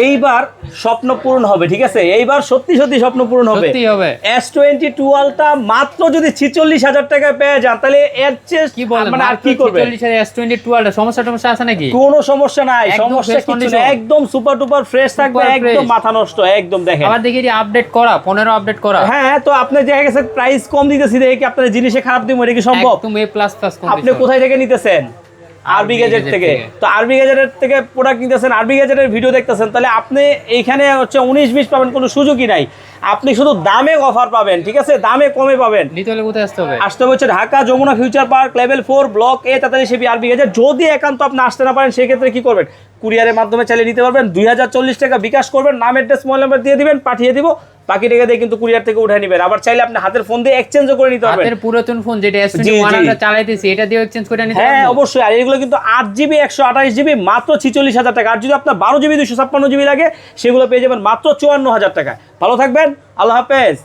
এইবার স্বপ্ন পূরণ হবে, ঠিক আছে? এইবার সত্যি সত্যি স্বপ্ন পূরণ হবে। S22 Ultra মাত্র যদি 46,000 টাকায় পেয়ে যান, তাহলে এর চেয়ে কি বলেন, মানে আর কি করবে? 46,000 S22 Ultra সমস্যা আছে নাকি? কোনো সমস্যা নাই, একদম সমস্যা fresh কিছু condition। না, একদম সুপার টুপার ফ্রেশ থাকবে, Super একদম fresh। মাথা নষ্ট, একদম দেখেন। আবার দেখি আপডেট করা 15 আপডেট করা। হ্যাঁ, তো আপনি দেখা গেছে প্রাইস কম দিতেছি দেখে কি আপনার জিনিসে খারাপ দিব, এটা কি সম্ভব? একদম A++ আপনি কোথায় থেকে নিতেছেন? আরবি গ্যাজেট থেকে। তো আরবি গ্যাজেটের থেকে প্রোডাক্ট নিতেছেন, আরবি গ্যাজেটের ভিডিও দেখতেছেন, তাহলে আপনি এইখানে হচ্ছে 19-20 পাবেন, কোনো সুযোগই নাই। আপনি শুধু দামে অফার পাবেন, ঠিক আছে? দামে কমে পাবেন। নিতে হলে কোথায় আসতে হবে? আসতে হচ্ছে Dhaka Jamuna future park level 4 block A, তাড়াতাড়ি সেবি আরবি গ্যাজেট। যদি একান্ত আপনি আসতে না পারেন, সেক্ষেত্রে কি করবেন? কুরিয়ারের মাধ্যমে চালিয়ে নিতে পারবেন। 2040 টাকা বিকাশ করবেন, নাম অ্যাড্রেস মোবাইল নাম্বার দিয়ে দিবেন, পাঠিয়ে দিব। বাকি টাকা দিয়ে কিন্তু কুরিয়ার থেকে উঠায় নেবেন। আবার চাইলে আপনি হাতের ফোন দিয়ে এক্সচেঞ্জও করে নিতে পারবেন। হাতের পুরাতন ফোন যেটা S21 আমরা চালাইতেছি, এটা দিয়ে এক্সচেঞ্জ করে নিতে হ্যাঁ, পারবো। অবশ্যই। আর এগুলো কিন্তু 8GB 128GB মাত্র 46,000 টাকা। আর যদি আপনার 12GB 256GB লাগে, সেগুলো পেয়ে যাবেন মাত্র 54,000 টাকা। ভালো থাকবেন, আল্লাহ হাফেজ।